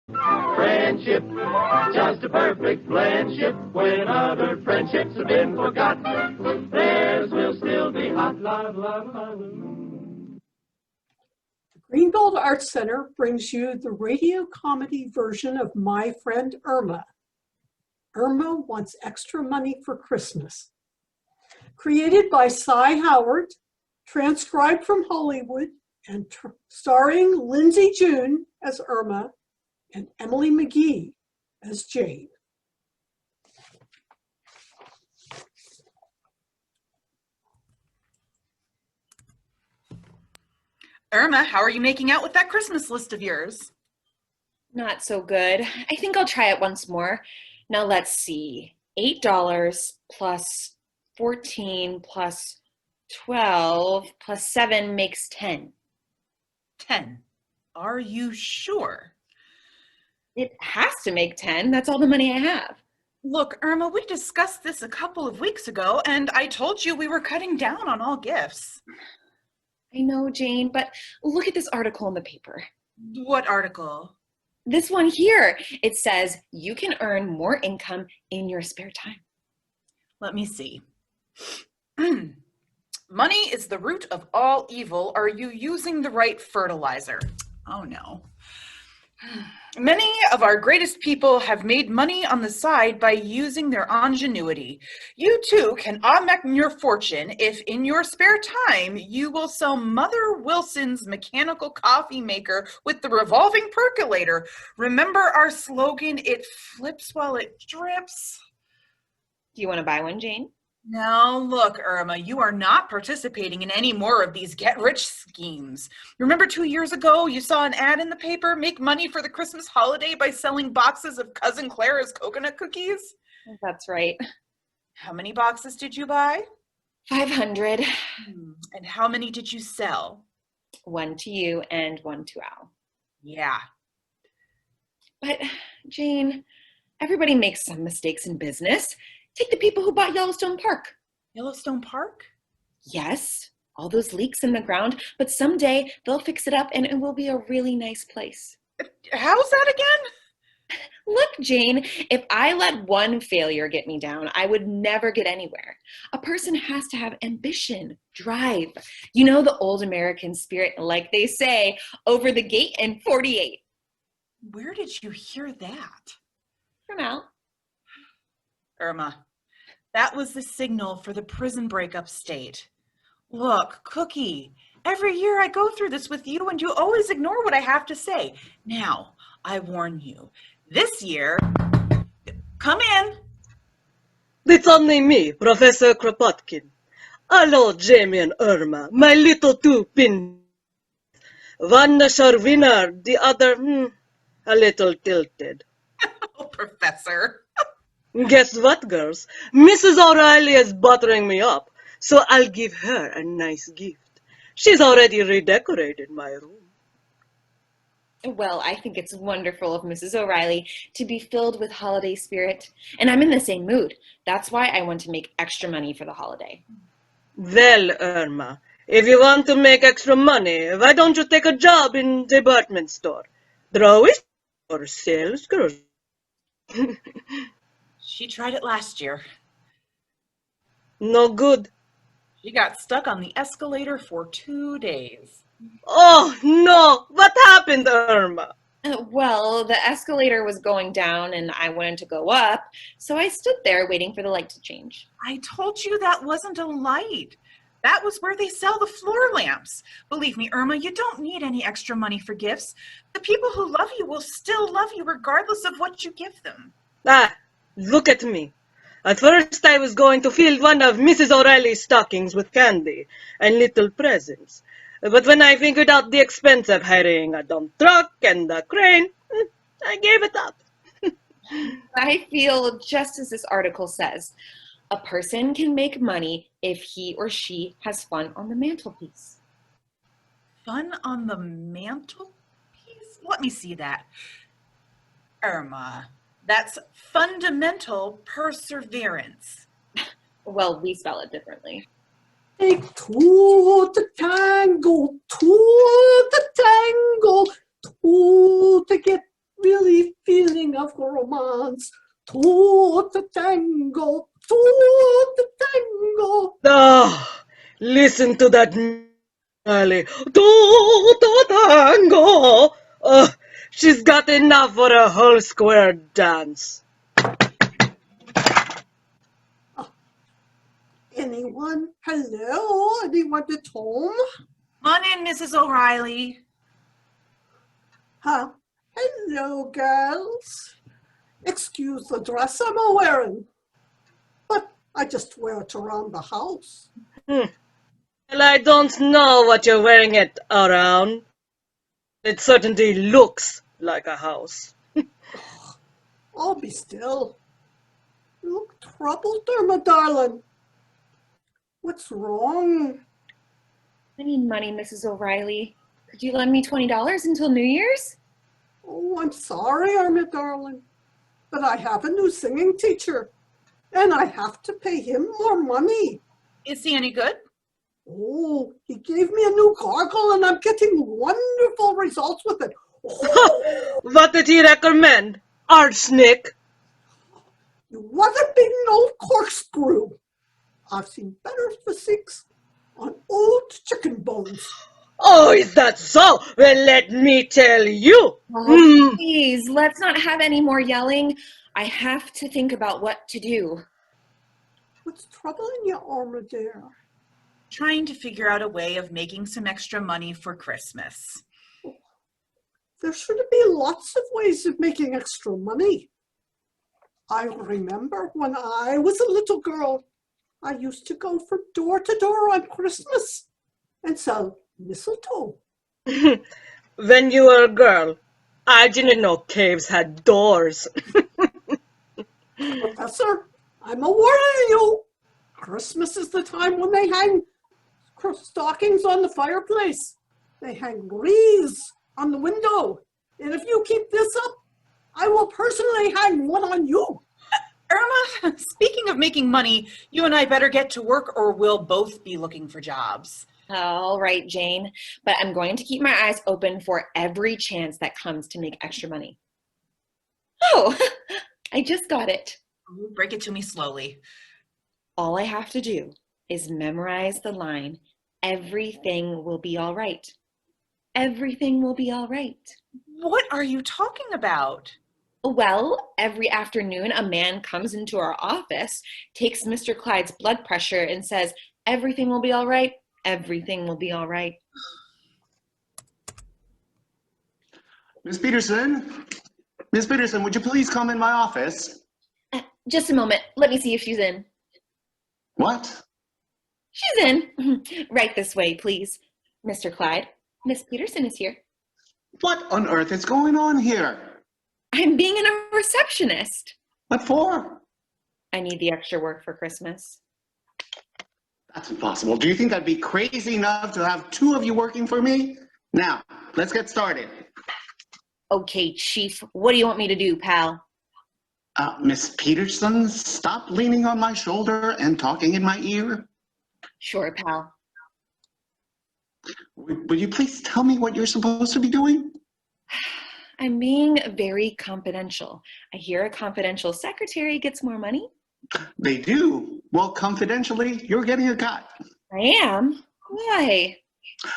Friendship, just a perfect friendship. When other friendships have been forgot, theirs will still be hot. La, la, la, la. Greenbelt Arts Center brings you the radio comedy version of My Friend Irma. Irma Wants Extra Money for Christmas. Created by Cy Howard, transcribed from Hollywood, and starring Lindsey June as Irma and Emily McGee as Jane. Irma, how are you making out with that Christmas list of yours? Not so good. I think I'll try it once more. Now let's see. $8 plus 14 plus 12 plus 7 makes 10. 10. Are you sure? It has to make 10. That's all the money I have. Look, Irma, we discussed this a couple of weeks ago, and I told you we were cutting down on all gifts. I know, Jane, but look at this article in the paper. What article? This one here. It says you can earn more income in your spare time. Let me see. Money is the root of all evil. Are you using the right fertilizer? Oh, no. Many of our greatest people have made money on the side by using their ingenuity. You too can augment your fortune if in your spare time you will sell Mother Wilson's mechanical coffee maker with the revolving percolator. Remember our slogan, it flips while it drips? Do you want to buy one, Jane? Now, look, Irma, you are not participating in any more of these get-rich schemes. Remember 2 years ago, you saw an ad in the paper, make money for the Christmas holiday by selling boxes of Cousin Clara's coconut cookies? That's right. How many boxes did you buy? 500. And how many did you sell? 1 to you and 1 to Al. Yeah. But, Jane, everybody makes some mistakes in business. Take the people who bought Yellowstone Park. Yellowstone Park? Yes, all those leaks in the ground, but someday they'll fix it up and it will be a really nice place. How's that again? Look, Jane, if I let one failure get me down, I would never get anywhere. A person has to have ambition, drive. You know the old American spirit, like they say, over the gate in 48. Where did you hear that? From Al. Irma, that was the signal for the prison break upstate. Look, Cookie, every year I go through this with you and you always ignore what I have to say. Now, I warn you, this year, come in. It's only me, Professor Kropotkin. Hello, Jamie and Irma, my little two pin. One a sure winner, the other, a little tilted. Oh, Professor. Guess what, girls? Mrs. O'Reilly is buttering me up, so I'll give her a nice gift. She's already redecorated my room. Well, I think it's wonderful of Mrs. O'Reilly to be filled with holiday spirit, and I'm in the same mood. That's why I want to make extra money for the holiday. Well, Irma, if you want to make extra money, why don't you take a job in department store? They're always for sales girls. She tried it last year. No good. She got stuck on the escalator for 2 days. Oh, no. What happened, Irma? Well, the escalator was going down and I wanted to go up, so I stood there waiting for the light to change. I told you that wasn't a light. That was where they sell the floor lamps. Believe me, Irma, you don't need any extra money for gifts. The people who love you will still love you regardless of what you give them. Ah, look at me. At first I was going to fill one of Mrs. O'Reilly's stockings with candy and little presents. But when I figured out the expense of hiring a dump truck and a crane, I gave it up. I feel just as this article says. A person can make money if he or she has fun on the mantelpiece. Fun on the mantelpiece? Let me see that. Irma, that's fundamental perseverance. Well, we spell it differently. Take two to tango, two to tango, two to get really feeling of romance. To the tango, to the tango. Oh, listen to that Nelly. Do tango. Oh, she's got enough for a whole square dance. Anyone? Hello? Anyone at home? Come on in, Mrs. O'Reilly. Huh? Hello, girls. Excuse the dress I'm wearing, but I just wear it around the house. Well, I don't know what you're wearing it around. It certainly looks like a house. I'll be still. You look troubled, Irma, darling. What's wrong? I need money, Mrs. O'Reilly. Could you lend me $20 until New Year's? Oh, I'm sorry, Irma, darling, but I have a new singing teacher, and I have to pay him more money. Is he any good? Oh, he gave me a new gargle, and I'm getting wonderful results with it. Oh, What did he recommend? Arsenic? what a big old corkscrew. I've seen better physiques on old chicken bones. Oh, is that so? Well, let me tell you. Oh, please, let's not have any more yelling. I have to think about what to do. What's troubling you, Irma, dear? Trying to figure out a way of making some extra money for Christmas. There should be lots of ways of making extra money. I remember when I was a little girl, I used to go from door to door on Christmas and sell mistletoe. When you were a girl, I didn't know caves had doors. Professor, I'm a warning you. Christmas is the time when they hang stockings on the fireplace. They hang wreaths on the window. And if you keep this up, I will personally hang one on you. Irma, speaking of making money, you and I better get to work or we'll both be looking for jobs. All right, Jane, but I'm going to keep my eyes open for every chance that comes to make extra money. Oh, I just got it. Break it to me slowly. All I have to do is memorize the line, everything will be all right. Everything will be all right. What are you talking about? Well, every afternoon, a man comes into our office, takes Mr. Clyde's blood pressure, and says, everything will be all right. Everything will be all right. Miss Peterson, would you please come in my office? Just a moment. Let me see if she's in. What? She's in. Right this way, please. Mr. Clyde, Miss Peterson is here. What on earth is going on here? I'm being a receptionist. What for? I need the extra work for Christmas. That's impossible. Do you think I'd be crazy enough to have two of you working for me? Now, let's get started. Okay, Chief, what do you want me to do, pal? Miss Peterson, stop leaning on my shoulder and talking in my ear. Sure, pal. Would you please tell me what you're supposed to be doing? I'm being very confidential. I hear a confidential secretary gets more money. They do. Well, confidentially, you're getting a cut. I am? Why?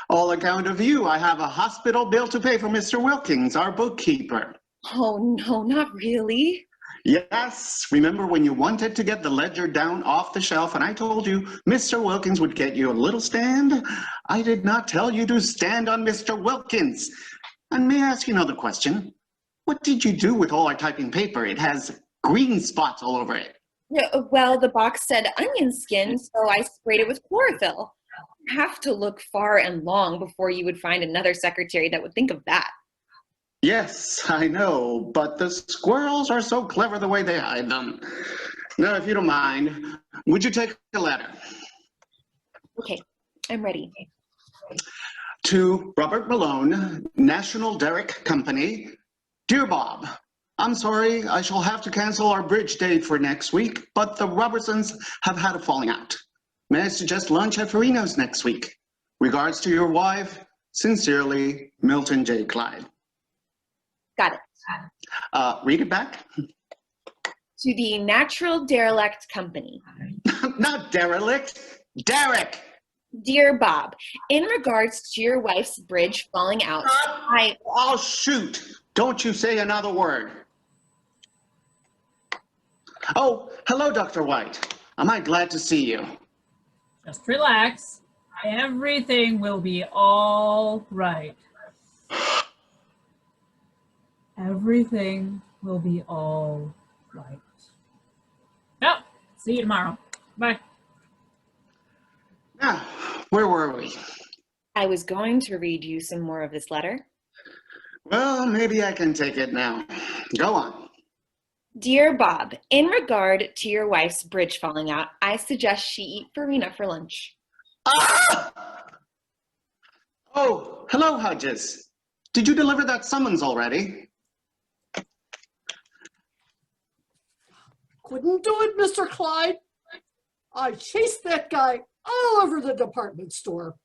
All account of you. I have a hospital bill to pay for Mr. Wilkins, our bookkeeper. Oh, no, not really. Yes, remember when you wanted to get the ledger down off the shelf and I told you Mr. Wilkins would get you a little stand? I did not tell you to stand on Mr. Wilkins. And may I ask you another question? What did you do with all our typing paper? It has green spots all over it. Yeah, well, the box said onion skin, so I sprayed it with chlorophyll. You have to look far and long before you would find another secretary that would think of that. Yes, I know, but the squirrels are so clever the way they hide them. Now, if you don't mind, would you take a letter? Okay, I'm ready. To Robert Malone, National Derrick Company. Dear Bob, I'm sorry I shall have to cancel our bridge date for next week, but the Robertsons have had a falling out. May I suggest lunch at Farino's next week? Regards to your wife, sincerely, Milton J. Clyde. Got it. Read it back. To the Natural Derelict Company. Not derelict, Derek. Dear Bob, in regards to your wife's bridge falling out, Oh, shoot. Don't you say another word. Oh, hello, Dr. White. Am I glad to see you? Just relax. Everything will be all right. Everything will be all right. Yep. See you tomorrow. Bye. Now, where were we? I was going to read you some more of this letter. Well, maybe I can take it now. Go on. Dear Bob, in regard to your wife's bridge falling out, I suggest she eat farina for lunch. Ah! Oh, hello, Hodges. Did you deliver that summons already? Couldn't do it, Mr. Clyde. I chased that guy all over the department store.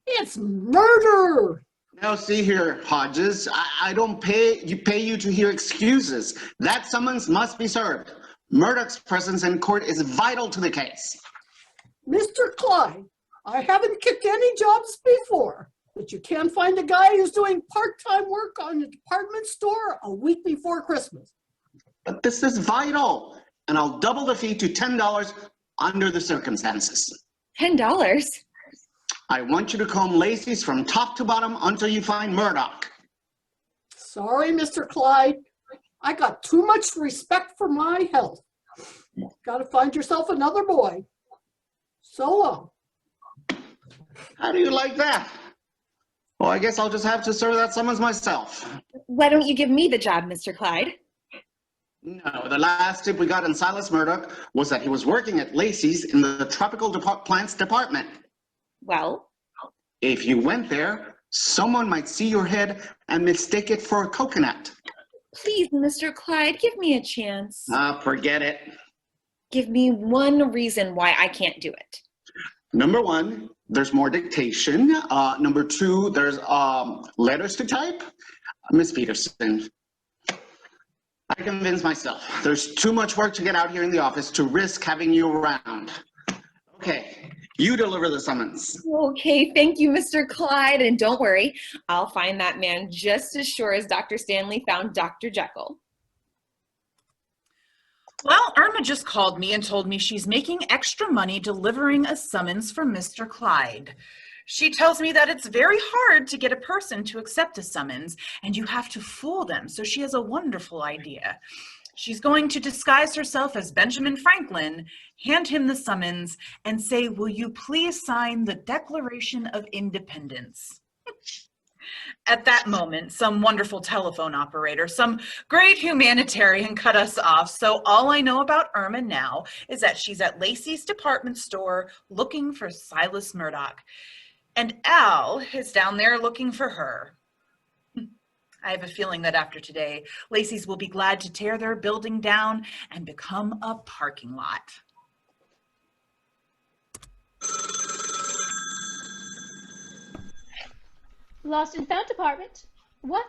It's murder. Now see here, Hodges, I don't pay you to hear excuses. That summons must be served. Murdoch's presence in court is vital to the case. Mr. Clyde, I haven't kicked any jobs before, but you can't find a guy who's doing part-time work on a department store a week before Christmas. But this is vital, and I'll double the fee to $10 under the circumstances. $10? I want you to comb Lacey's from top to bottom until you find Murdoch. Sorry, Mr. Clyde. I got too much respect for my health. Gotta find yourself another boy. So long. How do you like that? Well, I guess I'll just have to serve that summons myself. Why don't you give me the job, Mr. Clyde? No, the last tip we got on Silas Murdoch was that he was working at Lacey's in the tropical plants department. Well? If you went there, someone might see your head and mistake it for a coconut. Please, Mr. Clyde, give me a chance. Forget it. Give me one reason why I can't do it. Number one, there's more dictation. Number two, there's letters to type. Miss Peterson, I convinced myself. There's too much work to get out here in the office to risk having you around. Okay, you deliver the summons. Okay, thank you, Mr. Clyde. And don't worry, I'll find that man just as sure as Dr. Stanley found Dr. Jekyll. Well, Irma just called me and told me she's making extra money delivering a summons for Mr. Clyde. She tells me that it's very hard to get a person to accept a summons, and you have to fool them, so she has a wonderful idea. She's going to disguise herself as Benjamin Franklin, hand him the summons, and say, "Will you please sign the Declaration of Independence?" At that moment, some wonderful telephone operator, some great humanitarian cut us off. So all I know about Irma now is that she's at Lacey's department store looking for Silas Murdoch. And Al is down there looking for her. I have a feeling that after today, Lacey's will be glad to tear their building down and become a parking lot. Lost and found department. What?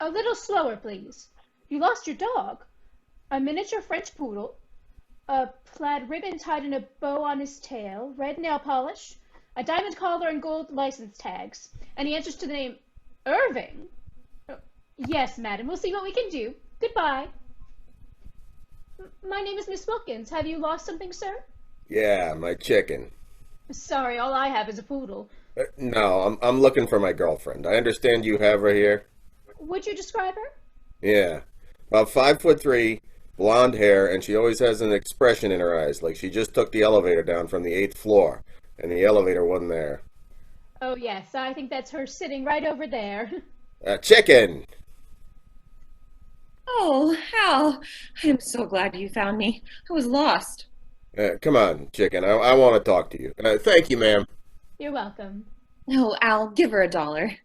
A little slower, please. You lost your dog. A miniature French poodle. A plaid ribbon tied in a bow on his tail. Red nail polish. A diamond collar and gold license tags. And he answers to the name Irving. Yes, madam. We'll see what we can do. Goodbye. My name is Miss Wilkins. Have you lost something, sir? Yeah, my chicken. Sorry, all I have is a poodle. No, I'm looking for my girlfriend. I understand you have her here. Would you describe her? Yeah, about 5'3", blonde hair, and she always has an expression in her eyes, like she just took the elevator down from the 8th floor, and the elevator wasn't there. Oh, yes, I think that's her sitting right over there. Chicken! Oh, Hal, I'm so glad you found me. I was lost. Come on, chicken. I want to talk to you. Thank you, ma'am. You're welcome. No, Al, give her $1.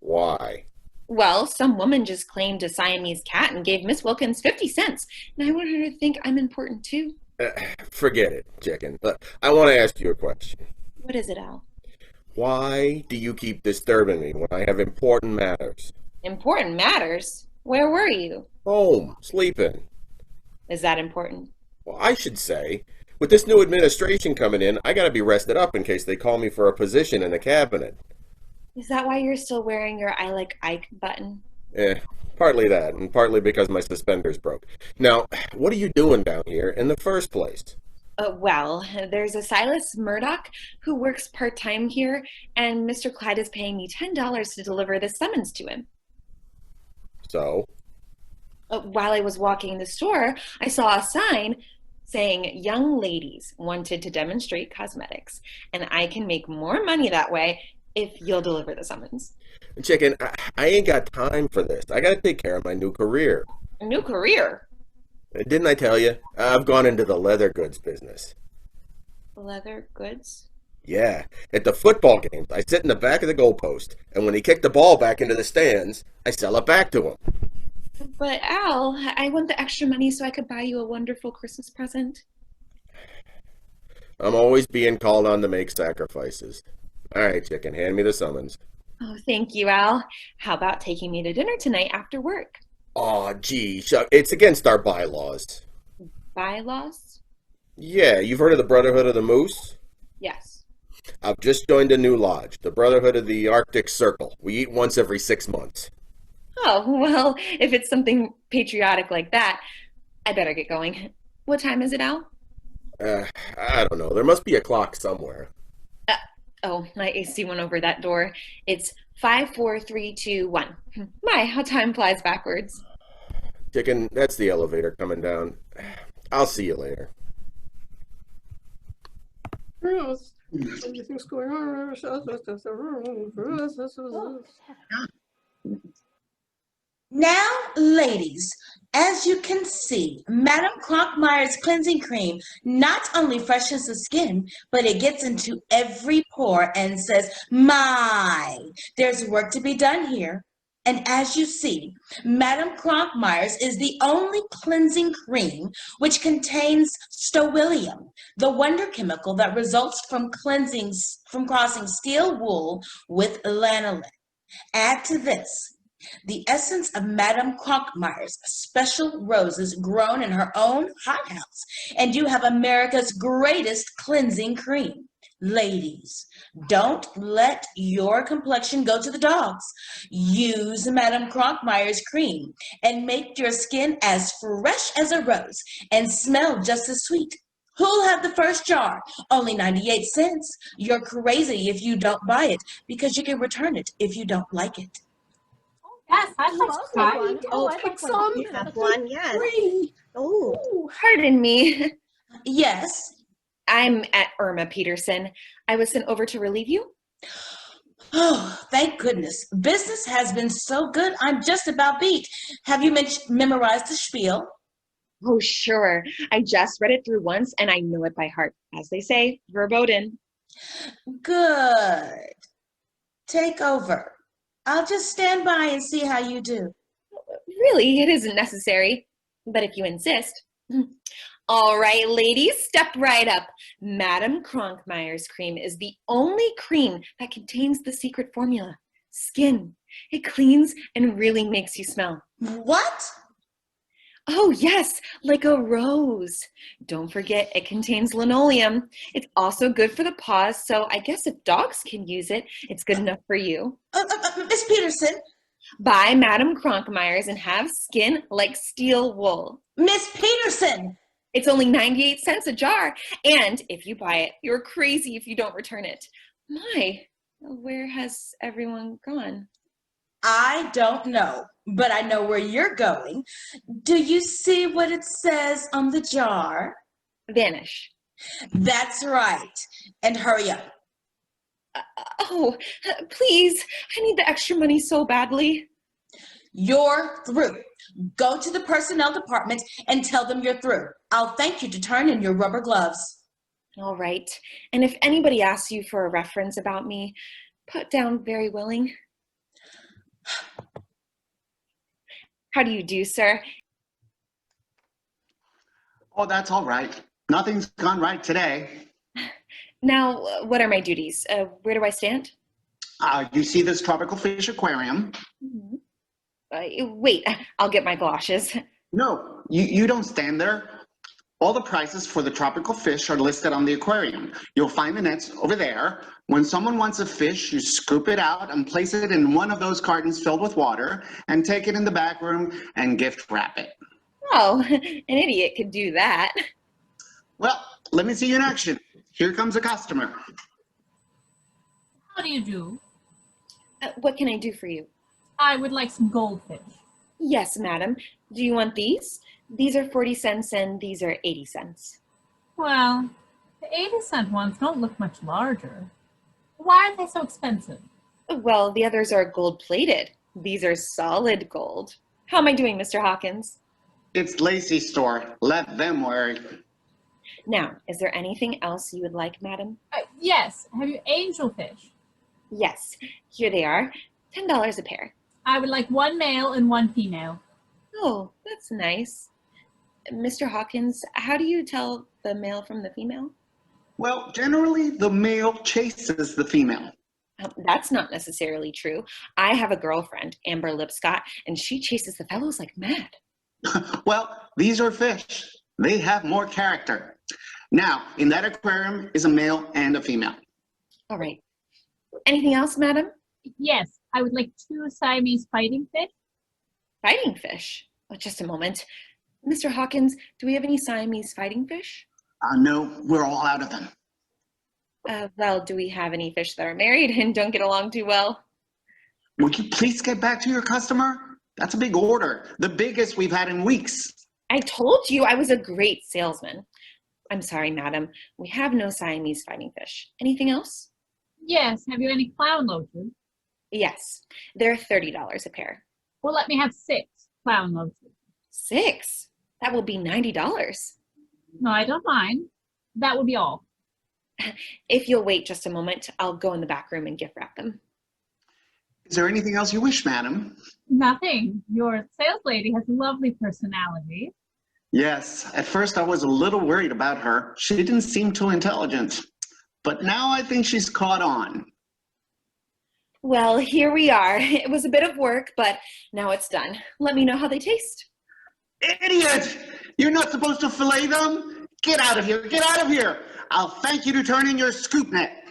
Why? Well, some woman just claimed a Siamese cat and gave Miss Wilkins 50 cents, and I want her to think I'm important too. Forget it, chicken. I want to ask you a question. What is it, Al? Why do you keep disturbing me when I have important matters? Important matters? Where were you? Home, sleeping. Is that important? Well, I should say, with this new administration coming in, I gotta be rested up in case they call me for a position in the cabinet. Is that why you're still wearing your I like Ike button? Partly that, and partly because my suspenders broke. Now, what are you doing down here in the first place? Well, there's a Silas Murdoch who works part-time here, and Mr. Clyde is paying me $10 to deliver the summons to him. So? While I was walking the store, I saw a sign saying young ladies wanted to demonstrate cosmetics, and I can make more money that way if you'll deliver the summons. Chicken, I ain't got time for this. I gotta take care of my new career. A new career? Didn't I tell you? I've gone into the leather goods business. Leather goods? Yeah, at the football games, I sit in the back of the goalpost, and when he kicked the ball back into the stands, I sell it back to him. But Al, I want the extra money so I could buy you a wonderful Christmas present. I'm always being called on to make sacrifices. All right, chicken, hand me the summons. Oh, thank you, Al. How about taking me to dinner tonight after work? Aw, gee, it's against our bylaws. Bylaws? Yeah, you've heard of the Brotherhood of the Moose? Yes. I've just joined a new lodge, the Brotherhood of the Arctic Circle. We eat once every 6 months. Oh, well, if it's something patriotic like that, I better get going. What time is it, Al? I don't know. There must be a clock somewhere. I see one over that door. It's 5, 4, 3, 2, 1. My, how time flies backwards. Chicken, that's the elevator coming down. I'll see you later. Anything's going on. Now, ladies, as you can see, Madame Cronkmeyer's cleansing cream not only freshens the skin, but it gets into every pore and says, my, there's work to be done here. And as you see, Madame Cronkmeyer's is the only cleansing cream which contains stowillium, the wonder chemical that results from crossing steel wool with lanolin. Add to this the essence of Madame Cronkmeyer's special roses grown in her own hothouse, and you have America's greatest cleansing cream. Ladies, don't let your complexion go to the dogs. Use Madame Cronkmeyer's cream and make your skin as fresh as a rose and smell just as sweet. Who'll have the first jar? Only 98 cents. You're crazy if you don't buy it because you can return it if you don't like it. Yes, I like Clyde. Oh, I like some. You have one, yes. Oh, pardon me. Yes. I'm at Irma Peterson. I was sent over to relieve you. Oh, thank goodness. Business has been so good, I'm just about beat. Have you memorized the spiel? Oh, sure. I just read it through once and I know it by heart. As they say, verboten. Good. Take over. I'll just stand by and see how you do. Really, it isn't necessary. But if you insist. All right, ladies, step right up. Madame Cronkmeyer's cream is the only cream that contains the secret formula, skin. It cleans and really makes you smell. What? Oh, yes, like a rose. Don't forget, it contains linoleum. It's also good for the paws, so I guess if dogs can use it, it's good enough for you. Miss Peterson. Buy Madame Cronkmeyer's and have skin like steel wool. Miss Peterson. It's only 98 cents a jar, and if you buy it, you're crazy if you don't return it. My, where has everyone gone? I don't know, but I know where you're going. Do you see what it says on the jar? Vanish. That's right. And hurry up. Please, I need the extra money so badly. You're through. Go to the personnel department and tell them you're through. I'll thank you to turn in your rubber gloves. All right. And if anybody asks you for a reference about me, put down very willing. How do you do, sir? Oh, that's all right. Nothing's gone right today. Now, what are my duties? Where do I stand? You see this tropical fish aquarium? Mm-hmm. Wait, I'll get my galoshes. No, you don't stand there. All the prices for the tropical fish are listed on the aquarium. You'll find the nets over there. When someone wants a fish, you scoop it out and place it in one of those cartons filled with water and take it in the back room and gift wrap it. Oh, an idiot could do that. Well, let me see you in action. Here comes a customer. How do you do? What can I do for you? I would like some goldfish. Yes, madam. Do you want these? These are 40 cents and these are 80 cents. Well, the 80-cent ones don't look much larger. Why are they so expensive? Well, the others are gold-plated. These are solid gold. How am I doing, Mr. Hawkins? It's Lacey's store. Let them worry. Now, is there anything else you would like, madam? Yes. Have you angelfish? Yes, here they are. $10 a pair. I would like one male and one female. Oh, that's nice. Mr. Hawkins, how do you tell the male from the female? Well, generally, the male chases the female. That's not necessarily true. I have a girlfriend, Amber Lipscott, and she chases the fellows like mad. Well, these are fish. They have more character. Now, in that aquarium is a male and a female. All right. Anything else, madam? Yes, I would like 2 Siamese fighting fish. Fighting fish? Oh, just a moment. Mr. Hawkins, do we have any Siamese fighting fish? No, we're all out of them. Well, do we have any fish that are married and don't get along too well? Would you please get back to your customer? That's a big order. The biggest we've had in weeks. I told you I was a great salesman. I'm sorry, madam. We have no Siamese fighting fish. Anything else? Yes, have you any clown loaches? Yes, they're $30 a pair. Well, let me have 6 clown loaches. 6? That will be $90. No, I don't mind. That will be all. If you'll wait just a moment, I'll go in the back room and gift wrap them. Is there anything else you wish, madam? Nothing. Your sales lady has a lovely personality. Yes, at first I was a little worried about her. She didn't seem too intelligent. But now I think she's caught on. Well, here we are. It was a bit of work, but now it's done. Let me know how they taste. Idiot! You're not supposed to fillet them? Get out of here! Get out of here! I'll thank you to turn in your scoop net.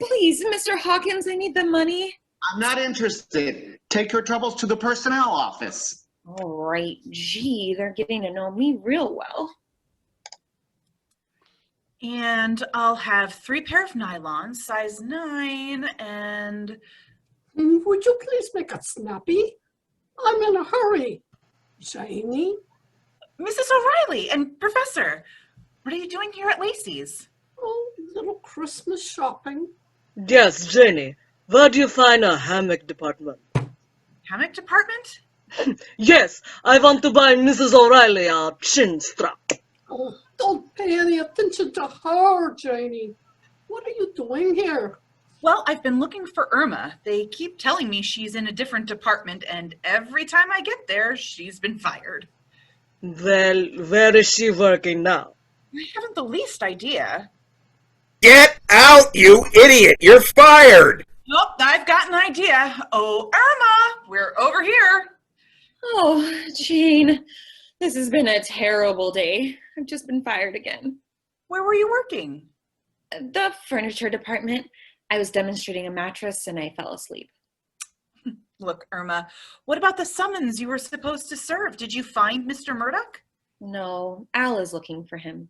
Please, Mr. Hawkins, I need the money. I'm not interested. Take your troubles to the personnel office. All right. Gee, they're getting to know me real well. And I'll have 3 pair of nylons, size 9, and... Would you please make it snappy? I'm in a hurry. Janie? Mrs. O'Reilly and Professor, what are you doing here at Lacey's? Oh, little Christmas shopping. Yes, Jenny. Where do you find a hammock department? Hammock department? Yes, I want to buy Mrs. O'Reilly a chin strap. Oh, don't pay any attention to her, Janie. What are you doing here? Well, I've been looking for Irma. They keep telling me she's in a different department, and every time I get there, she's been fired. Well, where is she working now? I haven't the least idea. Get out, you idiot! You're fired! Oh, I've got an idea. Oh, Irma, we're over here. Oh, Jane, this has been a terrible day. I've just been fired again. Where were you working? The furniture department. I was demonstrating a mattress and I fell asleep. Look, Irma, what about the summons you were supposed to serve? Did you find Mr. Murdoch? No, Al is looking for him.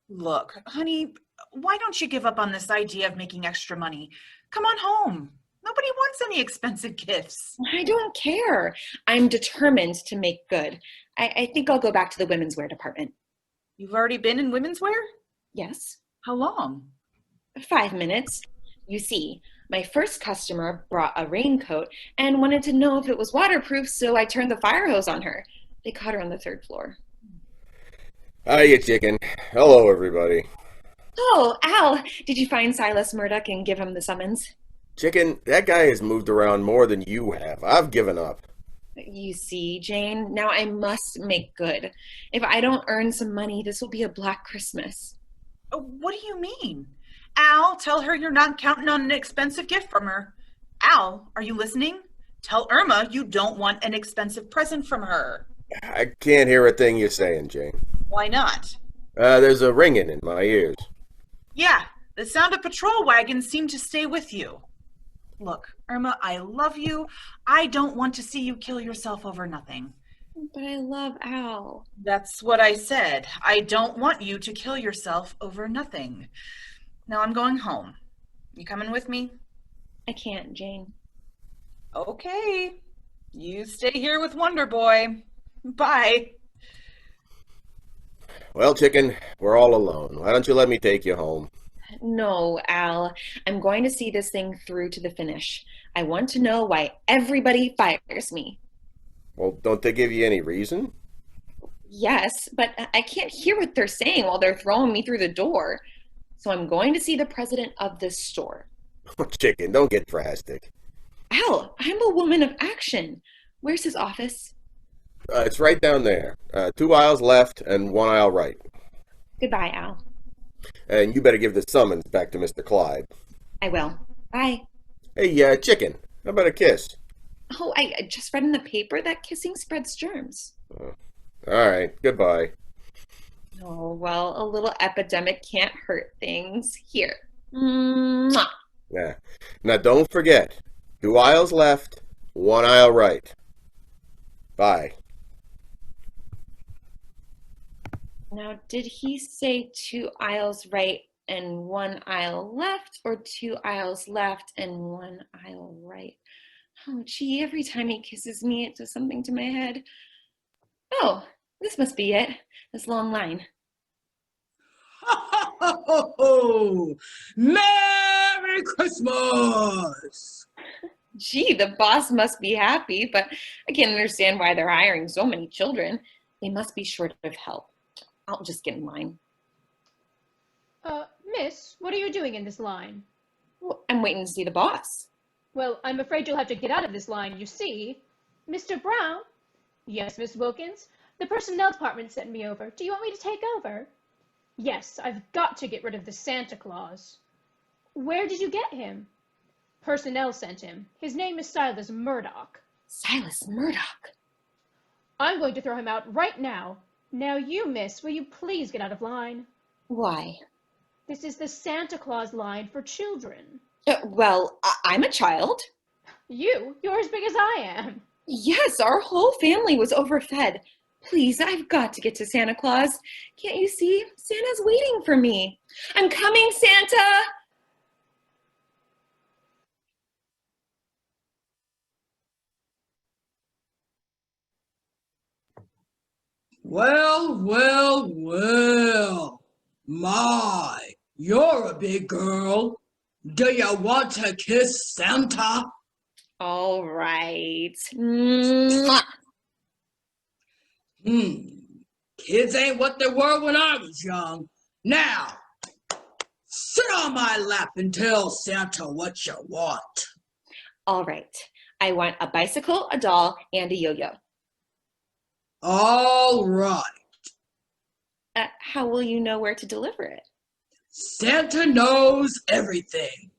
Look, honey, why don't you give up on this idea of making extra money? Come on home. Nobody wants any expensive gifts. I don't care. I'm determined to make good. I think I'll go back to the women's wear department. You've already been in women's wear? Yes. How long? 5 minutes. You see, my first customer brought a raincoat and wanted to know if it was waterproof, so I turned the fire hose on her. They caught her on the 3rd floor. Hiya, chicken. Hello, everybody. Oh, Al, did you find Silas Murdoch and give him the summons? Chicken, that guy has moved around more than you have. I've given up. You see, Jane, now I must make good. If I don't earn some money, this will be a Black Christmas. What do you mean? Al, tell her you're not counting on an expensive gift from her. Al, are you listening? Tell Irma you don't want an expensive present from her. I can't hear a thing you're saying, Jane. Why not? There's a ringing in my ears. Yeah, the sound of patrol wagons seem to stay with you. Look, Irma, I love you. I don't want to see you kill yourself over nothing. But I love Al. That's what I said. I don't want you to kill yourself over nothing. Now I'm going home. You coming with me? I can't, Jane. Okay. You stay here with Wonder Boy. Bye. Well, chicken, we're all alone. Why don't you let me take you home? No, Al. I'm going to see this thing through to the finish. I want to know why everybody fires me. Well, don't they give you any reason? Yes, but I can't hear what they're saying while they're throwing me through the door. So I'm going to see the president of this store. Chicken, don't get drastic. Al, I'm a woman of action. Where's his office? It's right down there. 2 aisles left and 1 aisle right. Goodbye, Al. And you better give the summons back to Mr. Clyde. I will. Bye. Hey, chicken, how about a kiss? Oh, I just read in the paper that kissing spreads germs. All right, goodbye. Oh, well, a little epidemic can't hurt things. Here. Mwah. Yeah. Now, don't forget, 2 aisles left, 1 aisle right. Bye. Now, did he say 2 aisles right and 1 aisle left, or 2 aisles left and 1 aisle right? Oh, gee, every time he kisses me, it does something to my head. Oh, this must be it. This long line. Ho! Merry Christmas! Gee, the boss must be happy, but I can't understand why they're hiring so many children. They must be short of help. I'll just get in line. Miss, what are you doing in this line? Well, I'm waiting to see the boss. Well, I'm afraid you'll have to get out of this line, you see. Mr. Brown? Yes, Miss Wilkins? The personnel department sent me over. Do you want me to take over? Yes, I've got to get rid of the Santa Claus. Where did you get him? Personnel sent him. His name is Silas Murdoch. Silas Murdoch? I'm going to throw him out right now. Now you, miss, will you please get out of line? Why? This is the Santa Claus line for children. Well, I'm a child. You're as big as I am. Yes, our whole family was overfed. Please, I've got to get to Santa Claus. Can't you see? Santa's waiting for me. I'm coming, Santa! Well. My, you're a big girl. Do you want to kiss Santa? All right. Mwah. Kids ain't what they were when I was young. Now, sit on my lap and tell Santa what you want. All right. I want a bicycle, a doll, and a yo-yo. All right. How will you know where to deliver it? Santa knows everything.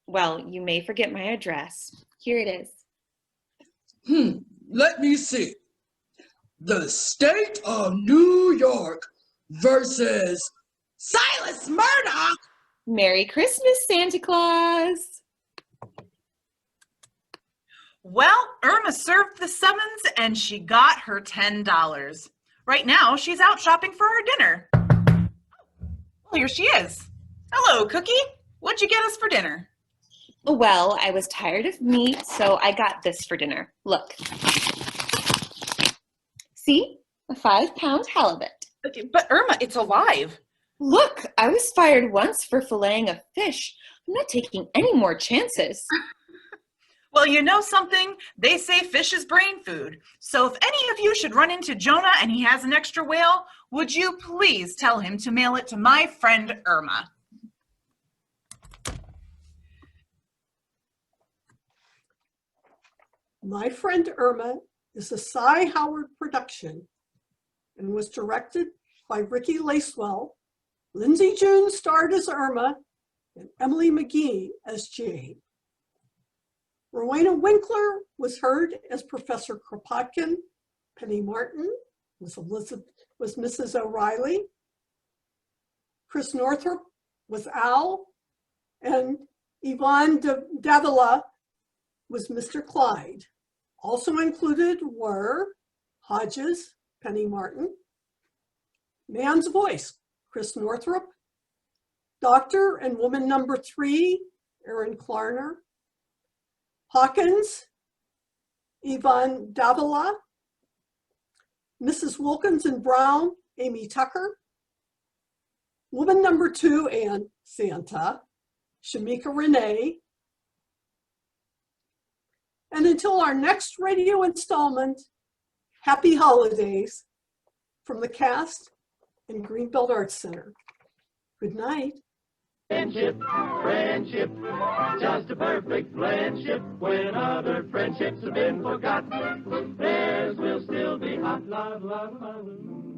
Well, you may forget my address. Here it is. Let me see. The state of New York versus Silas Murdoch. Merry Christmas, Santa Claus. Well, Irma served the summons and she got her $10. Right now, she's out shopping for her dinner. Well, here she is. Hello, Cookie. What'd you get us for dinner? Well, I was tired of meat, so I got this for dinner. Look. See? A 5-pound halibut. But Irma, it's alive. Look, I was fired once for filleting a fish. I'm not taking any more chances. Well, you know something? They say fish is brain food. So if any of you should run into Jonah and he has an extra whale, would you please tell him to mail it to my friend Irma? My Friend Irma is a Cy Howard production and was directed by Rikki Lacewell. Lindsey June starred as Irma and Emily McGee as Jane. Rowena Winkler was heard as Professor Kropotkin. Penny Martin was Mrs. O'Reilly. Chris Northrup was Al. And Yvonne Davila was Mr. Clyde. Also included were Hodges, Penny Martin. Man's voice, Chris Northrup. Doctor and woman number 3, Erin Klarner. Hawkins, Yvonne Davila. Mrs. Wilkins and Brown, Amy Tucker. Woman number 2 and Santa, Shemika Renée. And until our next radio installment, happy holidays from the cast and Greenbelt Arts Center. Good night. Friendship, friendship, just a perfect friendship. When other friendships have been forgotten, theirs will still be hot, love, love, love.